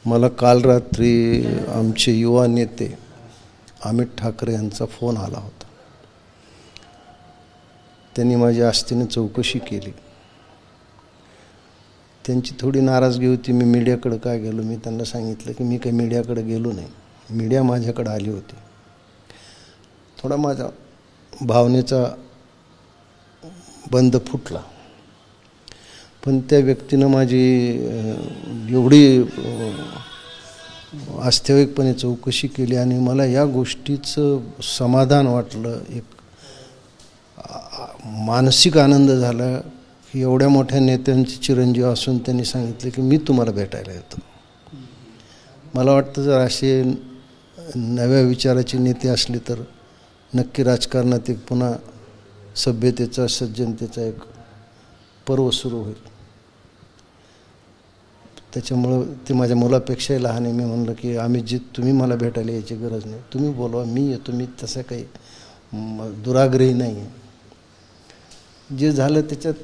मला काल रात्री आमचे युवा नेते अमित ठाकरे यांचा फोन आला होता। त्यांनी माझी आस्थेने चौकशी केली। त्यांची थोडी नाराजगी होती। मी मीडियाकडे काय गेलो, मी त्यांना सांगितलं की मी काही मीडियाकडे गेलो नाही, मीडिया माझ्याकडे आली होती। थोडा माझा भावनेचा बंद फुटला, पण त्या व्यक्तीनं माझी एवढी आस्थाविकपणे चौकशी केली आणि मला या गोष्टीचं समाधान वाटलं, एक मानसिक आनंद झाला की एवढ्या मोठ्या नेत्यांचे चिरंजीव असून त्यांनी सांगितलं की मी तुम्हाला भेटायला येतो। मला वाटतं जर असे नव्या विचाराचे नेते असले तर नक्की राजकारणात एक पुन्हा सभ्यतेचा सज्जनतेचा एक पर्व सुरू होईल। त्याच्यामुळं ते माझ्या मुलापेक्षाही लहान आहे। मी म्हणलं की अमितजी तुम्ही मला भेटायला यायची गरज नाही, तुम्ही बोलवा, मी येतो, मी तसं काही दुराग्रही नाही आहे। जे झालं त्याच्यात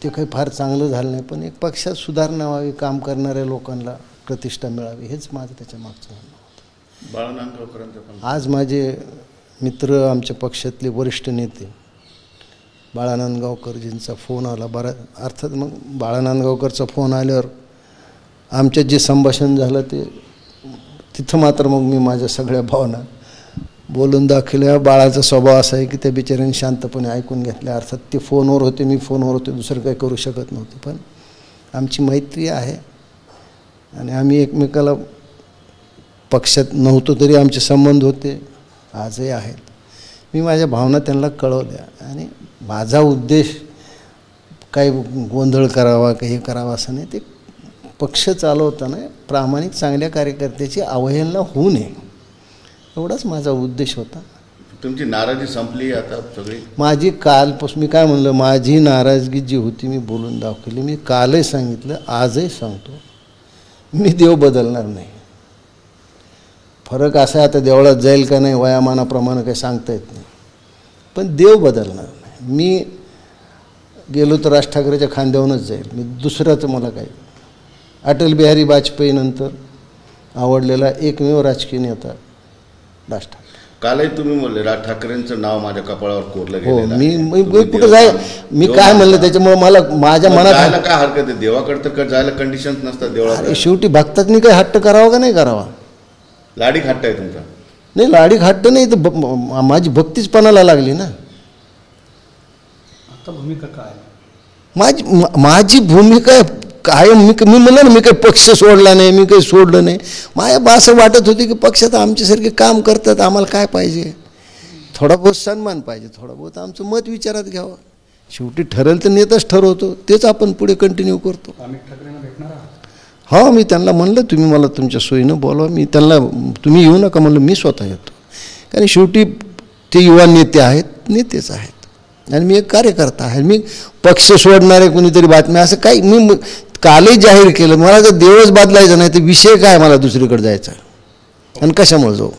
ते काही फार चांगलं झालं नाही, पण एक पक्षात सुधारणा व्हावी, काम करणाऱ्या लोकांना प्रतिष्ठा मिळावी, हेच माझं त्याच्या मागचं म्हणणं होतं। बाळा नांदगावकरांचं आज माझे मित्र, आमच्या पक्षातले वरिष्ठ नेते बाळा नांदगावकरजींचा फोन आला। अर्थात मग बाळा नांदगावकरचा फोन आल्यावर आमच्यात जे संभाषण झालं ते तिथं मात्र मग मी माझ्या सगळ्या भावना बोलून दाखवल्या। बाळाचा स्वभाव असा आहे की त्या बिचाऱ्यांनी शांतपणे ऐकून घेतल्या। अर्थात ते फोनवर होते, मी फोनवर होते, दुसरं काही करू शकत नव्हते, पण आमची मैत्री आहे आणि आम्ही एकमेकाला पक्षात नव्हतो तरी आमचे संबंध होते, आजही आहेत। मी माझ्या भावना त्यांना कळवल्या आणि माझा उद्देश काही गोंधळ करावा, काही हे करावा असं नाही। ते पक्ष चालवताना प्रामाणिक चांगल्या कार्यकर्त्याची अवहेलना होऊ नये, एवढाच माझा उद्देश होता। तुमची नाराजी संपली आता सगळी? माझी कालपासून मी काय म्हणलं, माझी नाराजगी जी होती मी बोलून दाखवली। मी कालही सांगितलं, आजही सांगतो, मी देव बदलणार नाही। फरक असा आहे, आता देवळात जाईल का नाही वयामानाप्रमाणे काही सांगता येत नाही, पण देव बदलणार नाही। मी गेलो तर राज ठाकरेच्या खांद्यावरूनच जाईल, मी दुसऱ्याचं मला काही। अटल बिहारी वाजपेयी नंतर आवडलेला एकमेव राजकीय नेता राज ठाकरे। कालही तुम्ही म्हणले राज ठाकरेंचं नाव माझ्या कपाळावर कोरलं हो, गेलं। मी कुठं जाय, मी काय म्हणलं त्याच्यामुळे मला माझ्या मनात काय हरकत आहे? देवाकडे तर जायला कंडिशन्स नसतात देवळात। शेवटी भक्तांनी काही हट्ट करावा का नाही करावा? लाडीक हट्ट आहे तुमचा? नाही, लाडीक हट्ट नाही, तर माझी भक्तीच पणाला लागली ना। आता भूमिका काय? माझी भूमिका काय, मी म्हणलं ना, मी काही पक्ष सोडला नाही, मी काही सोडलं नाही। माझ्या असं वाटत होती की पक्षात आमच्यासारखे काम करतात, आम्हाला काय पाहिजे, थोडा बहुत सन्मान पाहिजे, थोडा बहुत आमचं मत विचारात घ्यावं। शेवटी ठरेल तर नेताच ठरवतो, तेच आपण पुढे कंटिन्यू करतो। अमित ठाकरेंना भेटणार आहात? हो, मी त्यांना म्हणलं तुम्ही मला तुमच्या सोयीनं बोलवा। मी त्यांना तुम्ही येऊ नका म्हणलं, मी स्वतः येतो, कारण शेवटी ते युवा नेते आहेत, नेतेच आहेत आणि मी एक कार्यकर्ता आहे। मी पक्ष सोडणारे कोणीतरी बातम्या असं काही मी कालही जाहीर केलं। मला जर देवच बदलायचं नाही तर विषय काय मला दुसरीकडे जायचा आणि कशामुळे जाऊ?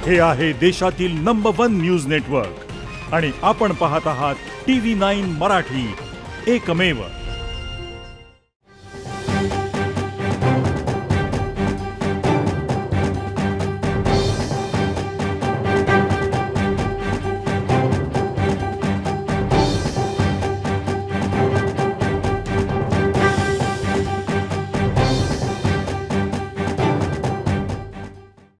हे आहे देशातील नंबर 1 न्यूज नेटवर्क आणि आपण पाहत आहात TV9 मराठी, एकमेव।